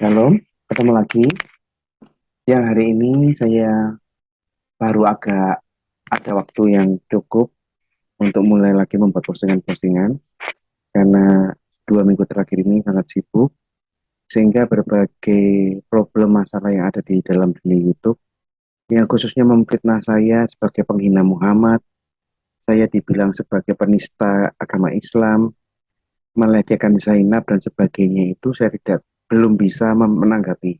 Halo, ketemu lagi. Yang hari ini saya baru agak ada waktu yang cukup untuk mulai lagi membuat postingan-postingan karena 2 minggu terakhir ini sangat sibuk sehingga berbagai problem masalah yang ada di dalam dunia YouTube yang khususnya memfitnah saya sebagai penghina Muhammad, saya dibilang sebagai penista agama Islam, melecehkan Zainab dan sebagainya itu saya tidak belum bisa menanggapi.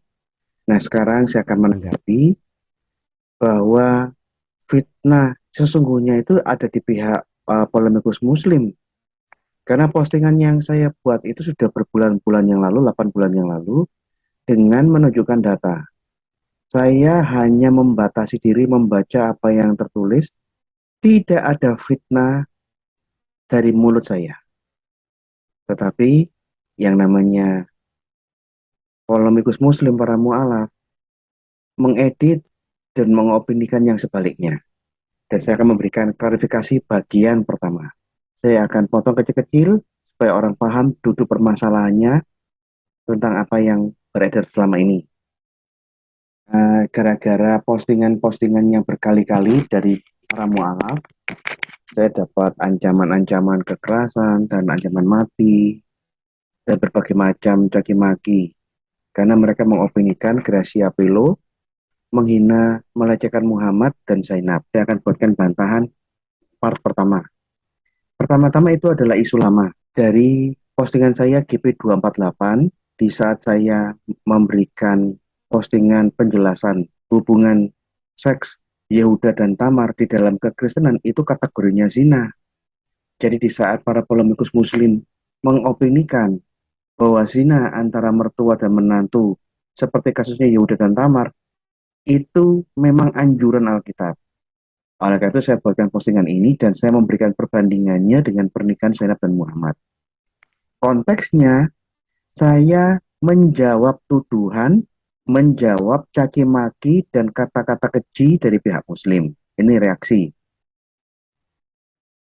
Nah, sekarang saya akan menanggapi bahwa fitnah sesungguhnya itu ada di pihak polemikus Muslim. Karena postingan yang saya buat itu sudah berbulan-bulan yang lalu, 8 bulan yang lalu, dengan menunjukkan data. Saya hanya membatasi diri membaca apa yang tertulis, tidak ada fitnah dari mulut saya. Tetapi yang namanya polemikus Muslim, para mu'alaf, mengedit dan mengopinikan yang sebaliknya. Dan saya akan memberikan klarifikasi bagian pertama. Saya akan potong kecil-kecil supaya orang paham duduk permasalahannya tentang apa yang beredar selama ini. Gara-gara postingan-postingan yang berkali-kali dari para mualaf, saya dapat ancaman-ancaman kekerasan dan ancaman mati dan berbagai macam caci maki karena mereka mengopinikan Gracia Pelo menghina, melecehkan Muhammad dan Zainab. Saya akan buatkan bantahan part pertama. Pertama-tama itu adalah isu lama dari postingan saya GP248 di saat saya memberikan postingan penjelasan hubungan seks Yehuda dan Tamar di dalam kekristenan itu kategorinya zina. Jadi di saat para polemikus muslim mengopinikan bahwa zina antara mertua dan menantu seperti kasusnya Yehuda dan Tamar itu memang anjuran Alkitab. Oleh karena itu saya buatkan postingan ini dan saya memberikan perbandingannya dengan pernikahan Zainab dan Muhammad. Konteksnya, saya menjawab tuduhan, menjawab caci maki dan kata-kata keji dari pihak Muslim. Ini reaksi.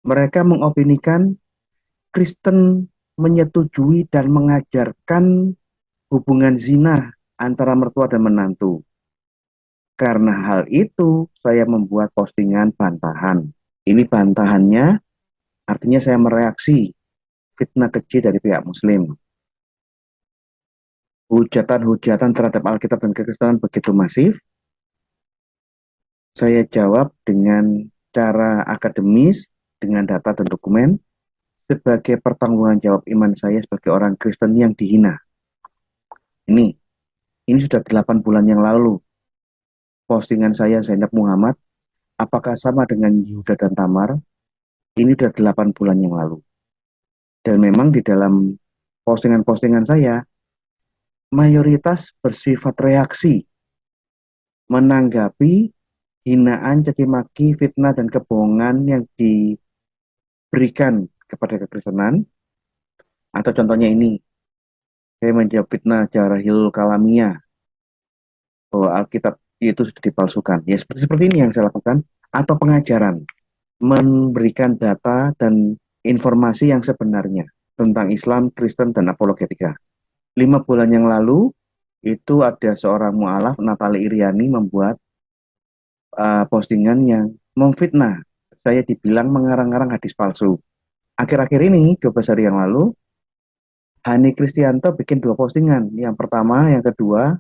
Mereka mengopinikan Kristen menyetujui dan mengajarkan hubungan zina antara mertua dan menantu. Karena hal itu, saya membuat postingan bantahan. Ini bantahannya, artinya saya mereaksi fitnah keji dari pihak Muslim. Hujatan-hujatan terhadap Alkitab dan kekristenan begitu masif, saya jawab dengan cara akademis, dengan data dan dokumen, sebagai pertanggungan jawab iman saya sebagai orang Kristen yang dihina. Ini, ini sudah 8 bulan yang lalu. Postingan saya Zainab Muhammad, apakah sama dengan Yuda dan Tamar? Ini sudah 8 bulan yang lalu. Dan memang di dalam postingan-postingan saya, mayoritas bersifat reaksi, menanggapi hinaan, caci maki, fitnah, dan kebohongan yang diberikan kepada kekristenan. Atau contohnya ini, saya menjawab fitnah Jarahil Kalamia bahwa Alkitab itu sudah dipalsukan. Ya seperti ini yang saya lakukan. Atau pengajaran, memberikan data dan informasi yang sebenarnya tentang Islam, Kristen, dan apologetika. 5 bulan yang lalu, itu ada seorang mu'alaf, Natali Iriani, membuat postingan yang memfitnah. Saya dibilang mengarang-arang hadis palsu. Akhir-akhir ini, 12 hari yang lalu, Hani Kristianto bikin 2 postingan. Yang pertama, yang kedua,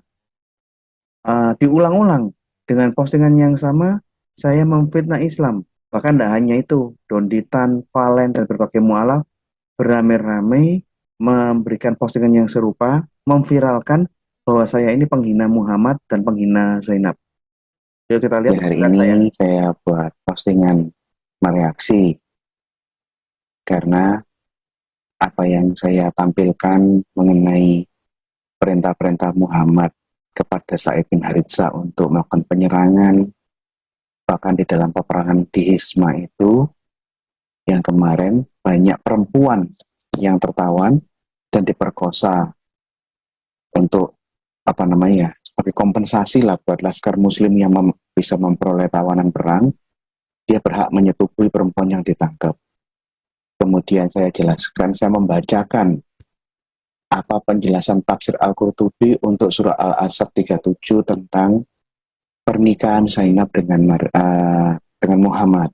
diulang-ulang. Dengan postingan yang sama, saya memfitnah Islam. Bahkan tidak hanya itu, Donditan, Valen, dan berbagai mu'alaf beramai-ramai memberikan postingan yang serupa, memviralkan bahwa saya ini penghina Muhammad dan penghina Zainab. Yuk kita lihat Hari postingan saya. ini saya buat postingan mereaksi karena apa yang saya tampilkan mengenai perintah-perintah Muhammad kepada Sa'id bin Haritsah untuk melakukan penyerangan, bahkan di dalam peperangan di Hisma itu yang kemarin banyak perempuan yang tertawan dan diperkosa untuk apa namanya sebagai kompensasi lah buat laskar Muslim yang bisa memperoleh tawanan perang, dia berhak menyetubui perempuan yang ditangkap. Kemudian saya jelaskan, saya membacakan apa penjelasan tafsir Al-Qurtubi untuk surah Al-Ahzab 37 tentang pernikahan Zainab dengan Muhammad.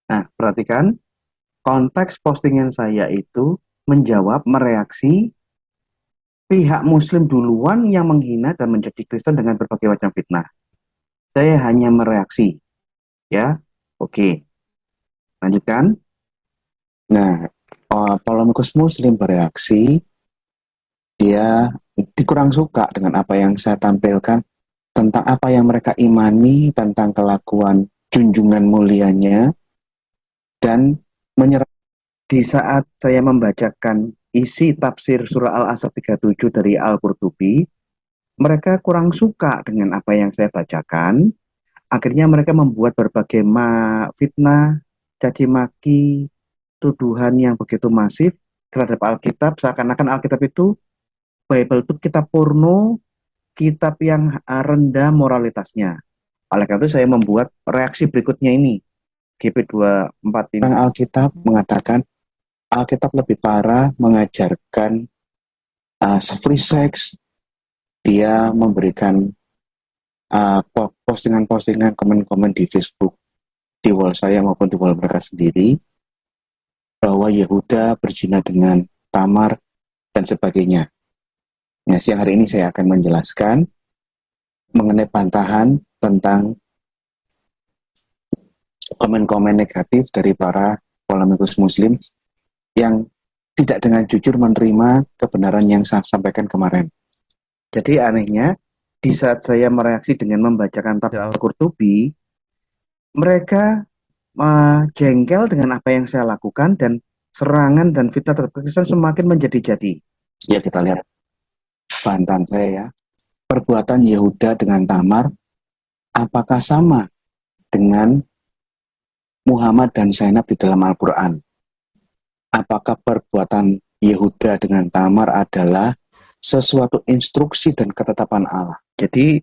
Nah, perhatikan konteks postingan saya itu menjawab, mereaksi pihak Muslim duluan yang menghina dan mencaci Kristen dengan berbagai macam fitnah. Saya hanya mereaksi, ya. Oke, lanjutkan. Nah, polemikus Muslim bereaksi, dia kurang suka dengan apa yang saya tampilkan tentang apa yang mereka imani, tentang kelakuan junjungan mulianya, dan menyerang. Di saat saya membacakan isi tafsir surah Al-Asr 37 dari Al-Qurtubi, mereka kurang suka dengan apa yang saya bacakan. Akhirnya mereka membuat berbagai fitnah, caci maki, tuduhan yang begitu masif terhadap Alkitab, seakan-akan Alkitab itu, Bible itu kitab porno, kitab yang rendah moralitasnya. Oleh karena itu saya membuat reaksi berikutnya ini, GP24 ini. Alkitab mengatakan Alkitab lebih parah, mengajarkan free sex. Dia memberikan postingan-postingan, komen-komen di Facebook, di wall saya maupun di wall mereka sendiri, bahwa Yehuda berzina dengan Tamar dan sebagainya. Nah, siang hari ini saya akan menjelaskan mengenai bantahan tentang komen-komen negatif dari para polemikus Muslim yang tidak dengan jujur menerima kebenaran yang saya sampaikan kemarin. Jadi anehnya, di saat saya mereaksi dengan membacakan tafsir Al-Qurtubi, mereka jengkel dengan apa yang saya lakukan dan serangan dan fitnah terhadap Kristen semakin menjadi-jadi. Ya, kita lihat bantahan saya ya. Perbuatan Yehuda dengan Tamar apakah sama dengan Muhammad dan Zainab di dalam Al-Quran? Apakah perbuatan Yehuda dengan Tamar adalah sesuatu instruksi dan ketetapan Allah? Jadi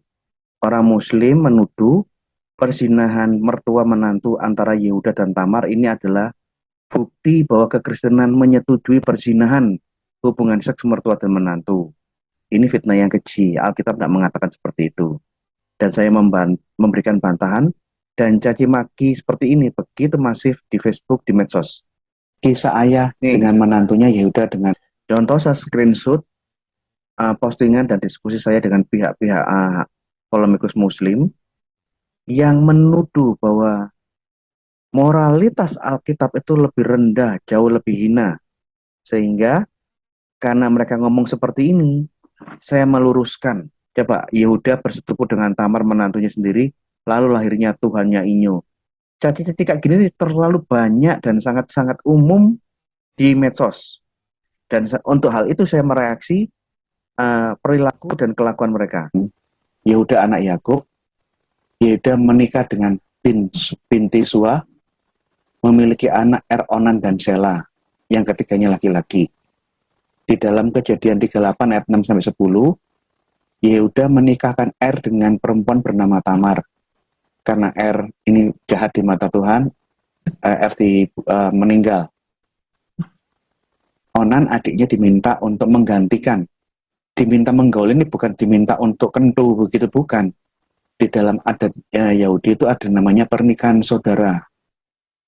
orang Muslim menuduh perzinahan mertua menantu antara Yehuda dan Tamar ini adalah bukti bahwa kekristenan menyetujui perzinahan hubungan seks mertua dan menantu. Ini fitnah yang keji. Alkitab tidak mengatakan seperti itu. Dan saya memberikan bantahan dan caci maki seperti ini begitu masif di Facebook, di medsos. Kisah ayah dengan menantunya Yehuda dengan... Contoh, saya screenshot postingan dan diskusi saya dengan pihak-pihak polemikus Muslim yang menuduh bahwa moralitas Alkitab itu lebih rendah, jauh lebih hina. Sehingga karena mereka ngomong seperti ini, saya meluruskan. Coba Yehuda bersetubuh dengan Tamar menantunya sendiri, lalu lahirnya Tuhannya Inyo. Caci-caci kayak gini terlalu banyak dan sangat-sangat umum di medsos. Dan untuk hal itu saya mereaksi perilaku dan kelakuan mereka. Yehuda anak Yakub, Yehuda menikah dengan binti Sua, memiliki anak Onan dan Sela, yang ketiganya laki-laki. Di dalam Kejadian 38 ayat 6-10, Yehuda menikahkan dengan perempuan bernama Tamar. Karena ini jahat di mata Tuhan, meninggal. Onan adiknya diminta untuk menggantikan. Diminta menggaul ini bukan diminta untuk kentu, begitu bukan. Di dalam adat Yahudi itu ada namanya pernikahan saudara.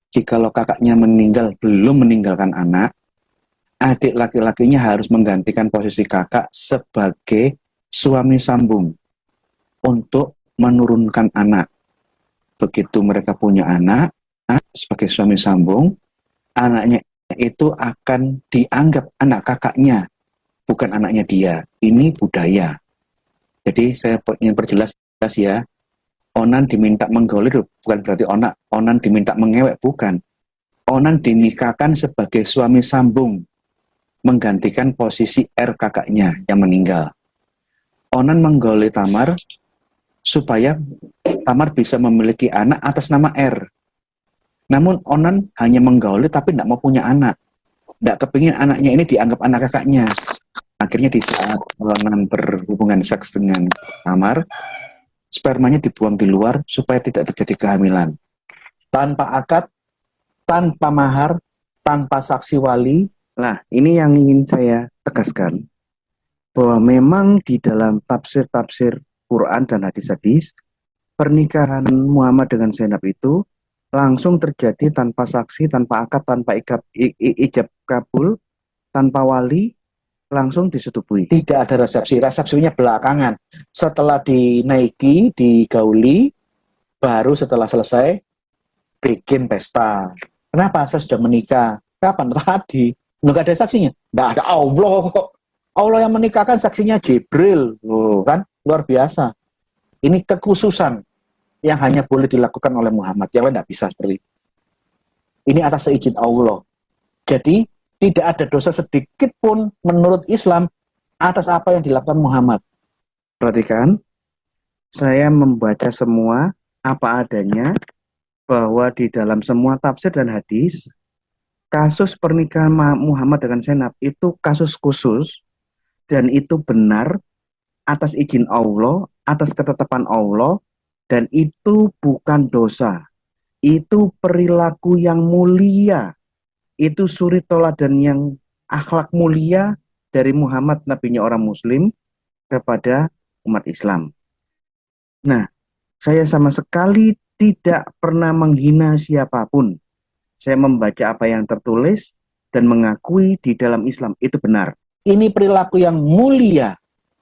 Jikalau kakaknya meninggal, belum meninggalkan anak, adik laki-lakinya harus menggantikan posisi kakak sebagai suami sambung untuk menurunkan anak. Begitu mereka punya anak sebagai suami sambung, anaknya itu akan dianggap anak kakaknya, bukan anaknya dia. Ini budaya. Jadi saya ingin perjelas ya, Onan diminta menggauli bukan berarti Onan diminta mengewek, bukan. Onan dinikahkan sebagai suami sambung, menggantikan posisi kakaknya yang meninggal. Onan menggauli Tamar supaya Tamar bisa memiliki anak atas nama Namun Onan hanya menggauli tapi tidak mau punya anak. Tidak kepingin anaknya ini dianggap anak kakaknya. Akhirnya di saat Onan berhubungan seks dengan Tamar, spermanya dibuang di luar supaya tidak terjadi kehamilan. Tanpa akad, tanpa mahar, tanpa saksi wali. Nah, ini yang ingin saya tegaskan. bahwa memang di dalam tafsir-tafsir Quran dan hadis-hadis, pernikahan Muhammad dengan Zainab itu langsung terjadi tanpa saksi, tanpa akad, tanpa ijab kabul, tanpa wali, langsung disetubui. Tidak ada resepsi, resepsinya belakangan. Setelah dinaiki, digauli, baru setelah selesai bikin pesta. Kenapa? Saya sudah menikah. Kapan? Tadi. Nggak ada saksinya. Nggak ada. Allah kok. Allah yang menikahkan, saksinya Jibril. Loh, kan? Luar biasa. Ini kekhususan yang hanya boleh dilakukan oleh Muhammad. Yang lain nggak bisa seperti itu. Ini atas izin Allah. Jadi, tidak ada dosa sedikit pun menurut Islam atas apa yang dilakukan Muhammad. Perhatikan, saya membaca semua apa adanya, bahwa di dalam semua tafsir dan hadis, kasus pernikahan Muhammad dengan Zainab itu kasus khusus, dan itu benar atas izin Allah, atas ketetapan Allah, dan itu bukan dosa. Itu perilaku yang mulia. Itu suri toladan yang akhlak mulia dari Muhammad, nabinya orang Muslim, kepada umat Islam. Nah, saya sama sekali tidak pernah menghina siapapun. Saya membaca apa yang tertulis dan mengakui di dalam Islam itu benar. Ini perilaku yang mulia.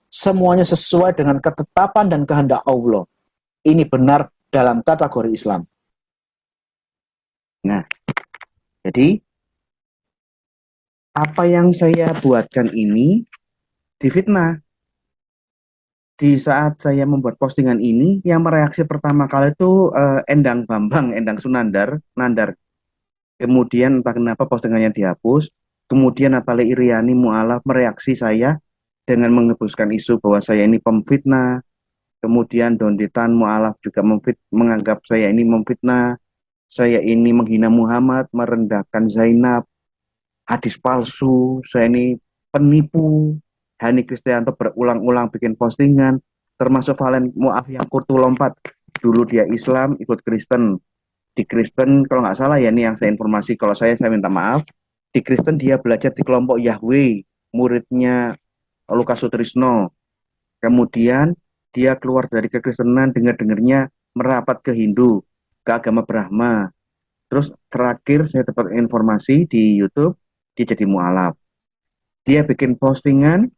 Semuanya sesuai dengan ketetapan dan kehendak Allah. Ini benar dalam kategori Islam. Nah, jadi apa yang saya buatkan ini difitnah. Di saat saya membuat postingan ini, yang mereaksi pertama kali itu Endang Bambang, Endang Sunandar, Nandar. Kemudian entah kenapa postingannya dihapus. Kemudian Natali Iriani Mu'alaf mereaksi saya dengan mengebuskan isu bahwa saya ini pemfitnah. Kemudian Donditan Mu'alaf juga menganggap saya ini memfitnah. Saya ini menghina Muhammad, merendahkan Zainab, hadis palsu, saya ini penipu. Hani Kristianto berulang-ulang bikin postingan, termasuk Valen Mu'af yang kurtu lompat. Dulu dia Islam, ikut Kristen. Di Kristen, kalau nggak salah ya, ini yang saya informasi, kalau saya minta maaf. Di Kristen dia belajar di kelompok Yahweh, muridnya Lukas Sutrisno. Kemudian dia keluar dari kekristenan, dengar-dengarnya merapat ke Hindu, ke agama Brahma. Terus terakhir saya dapat informasi di YouTube, dia jadi mualaf. Dia bikin postingan,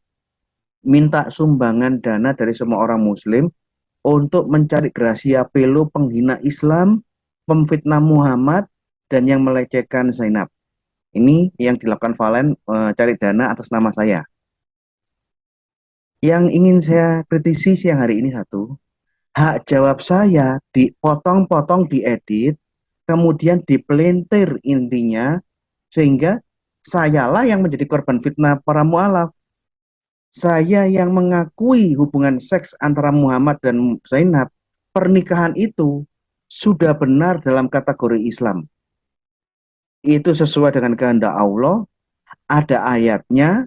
minta sumbangan dana dari semua orang Muslim untuk mencari Gracia Pelo penghina Islam, pemfitnah Muhammad, dan yang melecehkan Zainab. Ini yang dilakukan Valen, cari dana atas nama saya. Yang ingin saya kritisi siang hari ini satu, hak jawab saya dipotong-potong, diedit, kemudian dipelintir intinya, sehingga sayalah yang menjadi korban fitnah para mualaf. Saya yang mengakui hubungan seks antara Muhammad dan Zainab, pernikahan itu sudah benar dalam kategori Islam. Itu sesuai dengan kehendak Allah, ada ayatnya,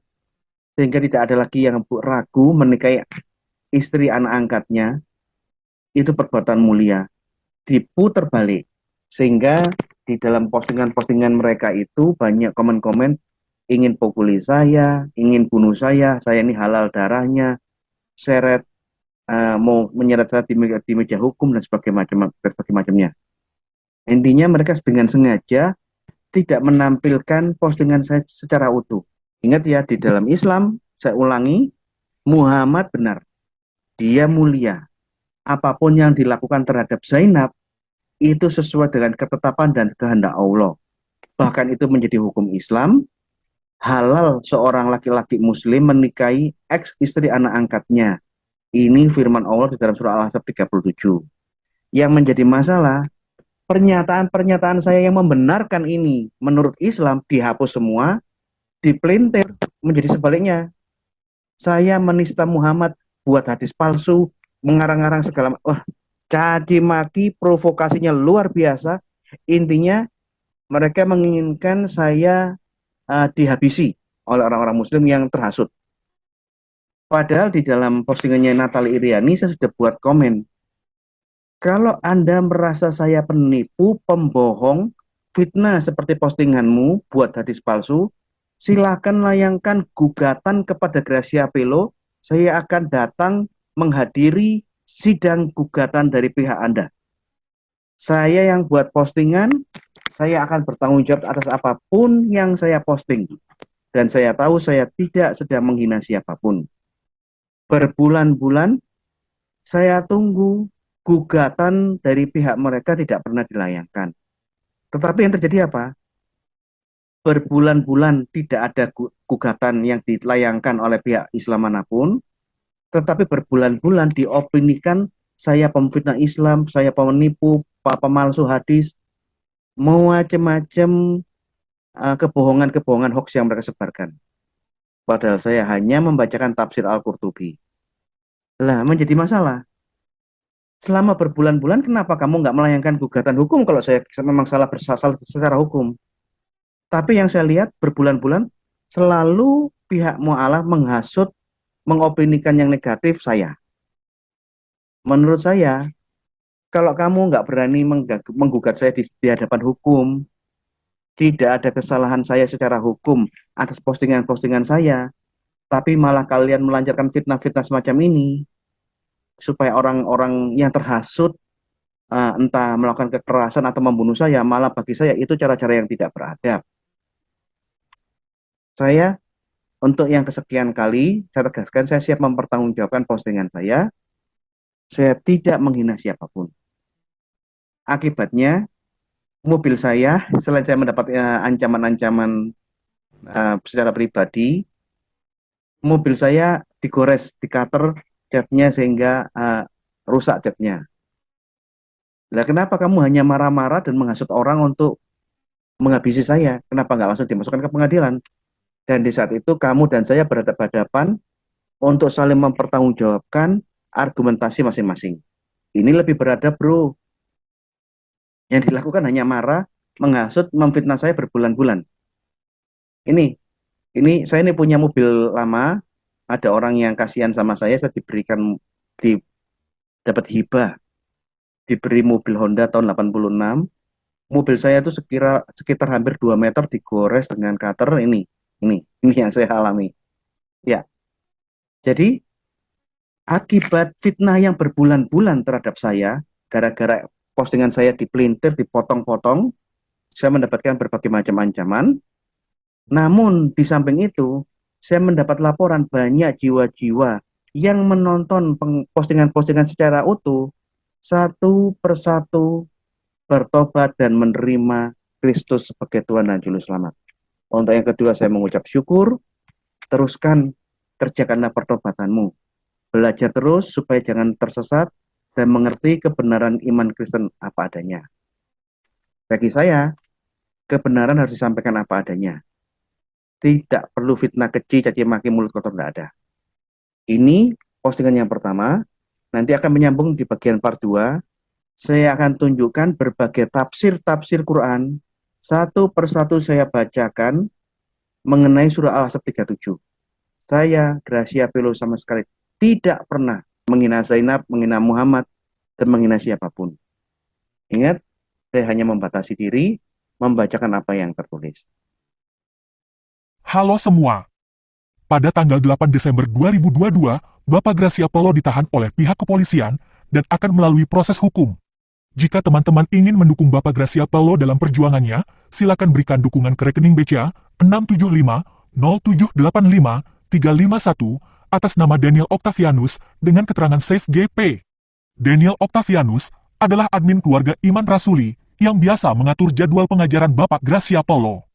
sehingga tidak ada lagi yang ragu menikahi istri anak angkatnya. Itu perbuatan mulia. Diputar balik, sehingga di dalam postingan-postingan mereka itu banyak komen-komen, ingin pukuli saya, ingin bunuh saya ini halal darahnya, seret, mau menyeret saya di meja hukum dan berbagai macamnya. Intinya mereka dengan sengaja tidak menampilkan postingan saya secara utuh. Ingat ya, di dalam Islam, saya ulangi, Muhammad benar, dia mulia. Apapun yang dilakukan terhadap Zainab itu sesuai dengan ketetapan dan kehendak Allah. Bahkan itu menjadi hukum Islam. Halal seorang laki-laki muslim menikahi ex istri anak angkatnya. Ini firman Allah di dalam surah Al-Ahzab 37. Yang menjadi masalah, pernyataan-pernyataan saya yang membenarkan ini menurut Islam dihapus semua, dipelintir menjadi sebaliknya. Saya menista Muhammad, buat hadis palsu, mengarang-arang segala wah, caci maki, provokasinya luar biasa. Intinya mereka menginginkan saya dihabisi oleh orang-orang Muslim yang terhasut. Padahal di dalam postingannya Natali Iriani saya sudah buat komen. Kalau Anda merasa saya penipu, pembohong, fitnah seperti postinganmu, buat hadis palsu, silakan layangkan gugatan kepada Gracia Pelo saya akan datang menghadiri sidang gugatan dari pihak Anda. Saya yang buat postingan, saya akan bertanggung jawab atas apapun yang saya posting. Dan saya tahu saya tidak sedang menghina siapapun. Berbulan-bulan saya tunggu gugatan dari pihak mereka tidak pernah dilayangkan. Tetapi yang terjadi apa? Berbulan-bulan tidak ada gugatan yang dilayangkan oleh pihak Islam manapun, tetapi berbulan-bulan diopinikan saya pemfitnah Islam, saya penipu, pemalsu hadis, macam-macam kebohongan-kebohongan hoax yang mereka sebarkan. Padahal saya hanya membacakan tafsir Al-Qurtubi. Lah, menjadi masalah. Selama berbulan-bulan, kenapa kamu nggak melayangkan gugatan hukum kalau saya memang salah bersalah secara hukum? Tapi yang saya lihat berbulan-bulan selalu pihak mu'alaf menghasut, mengopinikan yang negatif saya. Menurut saya, kalau kamu nggak berani menggugat saya di hadapan hukum, tidak ada kesalahan saya secara hukum atas postingan-postingan saya, tapi malah kalian melancarkan fitnah-fitnah semacam ini, supaya orang-orang yang terhasut, entah melakukan kekerasan atau membunuh saya, malah bagi saya itu cara-cara yang tidak beradab. Saya, untuk yang kesekian kali, saya tegaskan, saya siap mempertanggungjawabkan postingan saya tidak menghina siapapun. Akibatnya, mobil saya, selain saya mendapat ancaman-ancaman secara pribadi, mobil saya digores, dikater catnya sehingga rusak catnya. Nah, kenapa kamu hanya marah-marah dan menghasut orang untuk menghabisi saya? Kenapa nggak langsung dimasukkan ke pengadilan? Dan di saat itu kamu dan saya berhadapan-hadapan untuk saling mempertanggungjawabkan argumentasi masing-masing. Ini lebih beradab, bro. Yang dilakukan hanya marah, menghasut, memfitnah saya berbulan-bulan. Ini saya ini punya mobil lama, ada orang yang kasihan sama saya diberikan dapat hibah, diberi mobil Honda tahun 86. Mobil saya itu sekitar hampir 2 meter digores dengan cutter ini yang saya alami. Ya. Jadi akibat fitnah yang berbulan-bulan terhadap saya, gara-gara postingan saya dipelintir, dipotong-potong, saya mendapatkan berbagai macam ancaman. Namun di samping itu, saya mendapat laporan banyak jiwa-jiwa yang menonton postingan-postingan secara utuh, satu persatu bertobat dan menerima Kristus sebagai Tuhan dan Juru Selamat. Untuk yang kedua, saya mengucap syukur, teruskan kerjakanlah pertobatanmu. Belajar terus supaya jangan tersesat dan mengerti kebenaran iman Kristen apa adanya. Bagi saya, kebenaran harus disampaikan apa adanya. Tidak perlu fitnah, keji, caci maki, mulut kotor, tidak ada. Ini postingan yang pertama. Nanti akan menyambung di bagian part 2. Saya akan tunjukkan berbagai tafsir-tafsir Quran. Satu persatu saya bacakan mengenai surah Al-Ahzab 37. Saya, Gracia Pelo, sama sekali tidak pernah menghina Zainab, menghina Muhammad, dan menghina siapapun. Ingat, saya hanya membatasi diri, membacakan apa yang tertulis. Halo semua. Pada tanggal 8 Desember 2022, Bapak Gracia Polo ditahan oleh pihak kepolisian dan akan melalui proses hukum. Jika teman-teman ingin mendukung Bapak Gracia Polo dalam perjuangannya, silakan berikan dukungan ke rekening BCA 675-0785-351 atas nama Daniel Octavianus dengan keterangan Safe GP. Daniel Octavianus adalah admin keluarga Iman Rasuli yang biasa mengatur jadwal pengajaran Bapak Gracia Polo.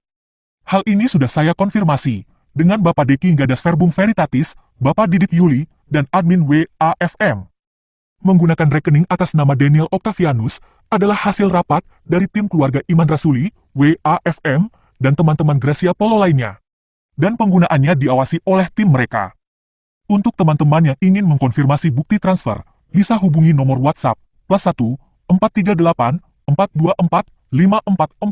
Hal ini sudah saya konfirmasi dengan Bapak Deki Gadas Verbum Veritatis, Bapak Didit Yuli, dan admin WAFM. Menggunakan rekening atas nama Daniel Octavianus adalah hasil rapat dari tim keluarga Iman Rasuli, WAFM, dan teman-teman Gracia Polo lainnya. Dan penggunaannya diawasi oleh tim mereka. Untuk teman-teman yang ingin mengkonfirmasi bukti transfer, bisa hubungi nomor WhatsApp +1 438 424 544